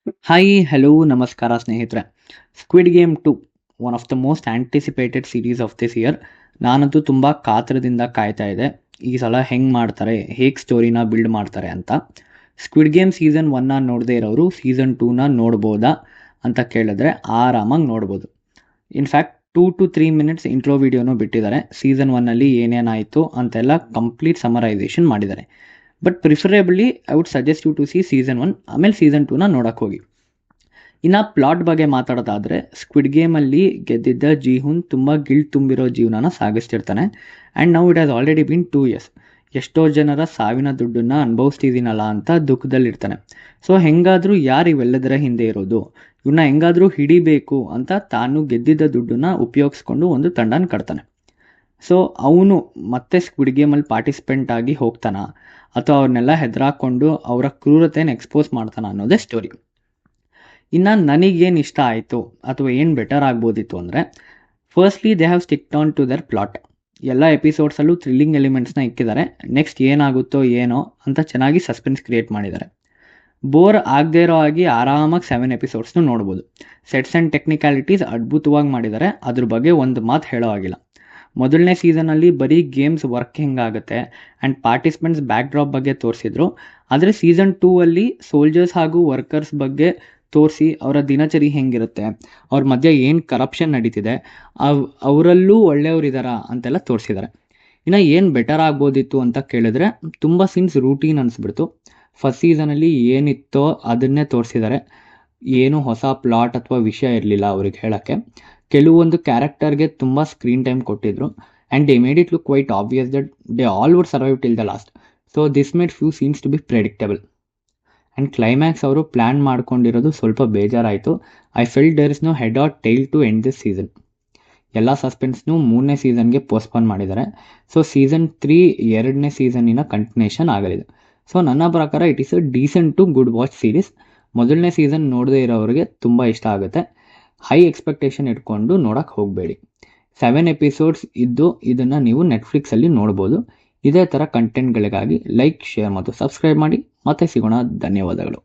Hi hello ನಮಸ್ಕಾರ ಸ್ನೇಹಿತರೆ. Squid game 2 one of the most anticipated series of this year. ನಾನಂತೂ ತುಂಬ ಕಾತರದಿಂದ ಕಾಯ್ತಾ ಇದೆ ಈ ಸಲ ಹೆಂಗೆ ಮಾಡ್ತಾರೆ, ಹೇಗೆ ಸ್ಟೋರಿನ ಬಿಲ್ಡ್ ಮಾಡ್ತಾರೆ ಅಂತ. ಸ್ಕ್ವಿಡ್ ಗೇಮ್ ಸೀಸನ್ 1ನ ನೋಡದೇ ಇರೋರು ಸೀಸನ್ 2ನ ನೋಡ್ಬೋದಾ ಅಂತ ಕೇಳಿದ್ರೆ ಆರಾಮಾಗಿ ನೋಡ್ಬೋದು. ಇನ್ಫ್ಯಾಕ್ಟ್ 2 to 3 ಮಿನಿಟ್ಸ್ ಇಂಟ್ರೋ ವಿಡಿಯೋನೂ ಬಿಟ್ಟಿದ್ದಾರೆ. ಸೀಸನ್ 1ನಲ್ಲಿ ಏನೇನಾಯಿತು ಅಂತೆಲ್ಲ ಕಂಪ್ಲೀಟ್ ಸಮರೈಸೇಷನ್ ಮಾಡಿದ್ದಾರೆ. But preferably I would suggest you to see season 1, ಆಮೇಲೆ ಸೀಸನ್ 2ನ ನೋಡೋಕೆ ಹೋಗಿ. ಇನ್ನು ಪ್ಲಾಟ್ ಬಗ್ಗೆ ಮಾತಾಡೋದಾದರೆ, ಸ್ಕ್ವಿಡ್ ಗೇಮಲ್ಲಿ ಗೆದ್ದಿದ್ದ ಜೀಹುನ್ ತುಂಬ ಗಿಲ್ಟ್ ತುಂಬಿರೋ ಜೀವನನ ಸಾಗಿಸ್ತಿರ್ತಾನೆ. And now it has already been 2 years. ಎಷ್ಟೋ ಜನರ ಸಾವಿನ ದುಡ್ಡನ್ನು ಅನುಭವಿಸ್ತಿದ್ದೀನಲ್ಲ ಅಂತ ದುಃಖದಲ್ಲಿರ್ತಾನೆ. ಸೊ ಹೆಂಗಾದರೂ ಯಾರು ಇವೆಲ್ಲದರ ಹಿಂದೆ ಇರೋದು, ಇವನ್ನ ಹೆಂಗಾದರೂ ಹಿಡಿಬೇಕು ಅಂತ ತಾನು ಗೆದ್ದಿದ್ದ ದುಡ್ಡನ್ನು ಉಪಯೋಗಿಸ್ಕೊಂಡು ಒಂದು ತಂಡನ ಕಟ್ತಾನೆ. ಸೊ ಅವನು ಮತ್ತೆ ಸ್ಕ್ವಿಡ್ ಗೇಮಲ್ಲಿ ಪಾರ್ಟಿಸಿಪೆಂಟ್ ಆಗಿ ಹೋಗ್ತಾನ ಅಥವಾ ಅವ್ರನ್ನೆಲ್ಲ ಹೆದರಾಕೊಂಡು ಅವರ ಕ್ರೂರತೆಯನ್ನು ಎಕ್ಸ್ಪೋಸ್ ಮಾಡ್ತಾನ ಅನ್ನೋದೇ ಸ್ಟೋರಿ. ಇನ್ನು ನನಗೇನು ಇಷ್ಟ ಆಯಿತು ಅಥವಾ ಏನು ಬೆಟರ್ ಆಗ್ಬೋದಿತ್ತು ಅಂದರೆ, firstly they have sticked on to their plot. ಎಲ್ಲ ಎಪಿಸೋಡ್ಸಲ್ಲೂ ಥ್ರಿಲ್ಲಿಂಗ್ ಎಲಿಮೆಂಟ್ಸ್ನ ಇಕ್ಕಿದ್ದಾರೆ. ನೆಕ್ಸ್ಟ್ ಏನಾಗುತ್ತೋ ಏನೋ ಅಂತ ಚೆನ್ನಾಗಿ ಸಸ್ಪೆನ್ಸ್ ಕ್ರಿಯೇಟ್ ಮಾಡಿದ್ದಾರೆ. ಬೋರ್ ಆಗದೇ ಇರೋ ಆಗಿ ಆರಾಮಾಗಿ 7 ಎಪಿಸೋಡ್ಸ್ನು ನೋಡ್ಬೋದು. ಸೆಟ್ಸ್ ಆ್ಯಂಡ್ ಟೆಕ್ನಿಕ್ಯಾಲಿಟೀಸ್ ಅದ್ಭುತವಾಗಿ ಮಾಡಿದ್ದಾರೆ, ಅದ್ರ ಬಗ್ಗೆ ಒಂದು ಮಾತು ಹೇಳೋ ಆಗಿಲ್ಲ. ಮೊದಲನೇ ಸೀಸನಲ್ಲಿ ಬರೀ ಗೇಮ್ಸ್ ವರ್ಕ್ ಹೆಂಗಾಗುತ್ತೆ ಆ್ಯಂಡ್ ಪಾರ್ಟಿಸಿಪೆಂಟ್ಸ್ ಬ್ಯಾಕ್ ಡ್ರಾಪ್ ಬಗ್ಗೆ ತೋರಿಸಿದ್ರು. ಆದರೆ ಸೀಸನ್ 2 ಅಲ್ಲಿ ಸೋಲ್ಜರ್ಸ್ ಹಾಗೂ ವರ್ಕರ್ಸ್ ಬಗ್ಗೆ ತೋರಿಸಿ ಅವರ ದಿನಚರಿ ಹೆಂಗಿರುತ್ತೆ, ಅವ್ರ ಮಧ್ಯೆ ಏನು ಕರಪ್ಷನ್ ನಡೀತಿದೆ, ಅವರಲ್ಲೂ ಒಳ್ಳೆಯವರಿದ್ದಾರ ಅಂತೆಲ್ಲ ತೋರಿಸಿದ್ದಾರೆ. ಇನ್ನು ಏನು ಬೆಟರ್ ಆಗ್ಬೋದಿತ್ತು ಅಂತ ಕೇಳಿದ್ರೆ, ತುಂಬ ಸೀನ್ಸ್ ರೂಟೀನ್ ಅನಿಸ್ಬಿಡ್ತು. ಫಸ್ಟ್ ಸೀಸನಲ್ಲಿ ಏನಿತ್ತೋ ಅದನ್ನೇ ತೋರಿಸಿದ್ದಾರೆ. ಏನು ಹೊಸ ಪ್ಲಾಟ್ ಅಥವಾ ವಿಷಯ ಇರಲಿಲ್ಲ ಅವ್ರಿಗೆ ಹೇಳೋಕ್ಕೆ. ಕೆಲವೊಂದು ಕ್ಯಾರೆಕ್ಟರ್ಗೆ ತುಂಬ ಸ್ಕ್ರೀನ್ ಟೈಮ್ ಕೊಟ್ಟಿದ್ರು and they made it look quite obvious that they all would survive till the last. So this made few scenes to be predictable. And climax ಅವರು ಪ್ಲ್ಯಾನ್ ಮಾಡ್ಕೊಂಡಿರೋದು ಸ್ವಲ್ಪ ಬೇಜಾರಾಯಿತು. I felt there is no head or tail to end this season. ಎಲ್ಲ ಸಸ್ಪೆನ್ಸ್ನು 3ನೇ ಸೀಸನ್ಗೆ postpone ಮಾಡಿದ್ದಾರೆ. So season 3 2ನೇ ಸೀಸನ್ನಿನ ಕಂಟಿನ್ಯೂಷನ್ ಆಗಲಿದೆ. ಸೊ ನನ್ನ ಪ್ರಕಾರ it is a decent to good watch series. ಮೊದಲನೇ ಸೀಸನ್ ನೋಡದೇ ಇರೋರಿಗೆ ತುಂಬ ಇಷ್ಟ ಆಗುತ್ತೆ. ಹೈ ಎಕ್ಸ್ಪೆಕ್ಟೇಷನ್ ಇಟ್ಕೊಂಡು ನೋಡೋಕ್ಕೆ ಹೋಗಬೇಡಿ. 7 ಎಪಿಸೋಡ್ಸ್ ಇದ್ದು ಇದನ್ನು ನೀವು ನೆಟ್ಫ್ಲಿಕ್ಸಲ್ಲಿ ನೋಡ್ಬೋದು. ಇದೇ ಥರ ಕಂಟೆಂಟ್ಗಳಿಗಾಗಿ ಲೈಕ್, ಶೇರ್ ಮತ್ತು ಸಬ್ಸ್ಕ್ರೈಬ್ ಮಾಡಿ. ಮತ್ತೆ ಸಿಗೋಣ. ಧನ್ಯವಾದಗಳು.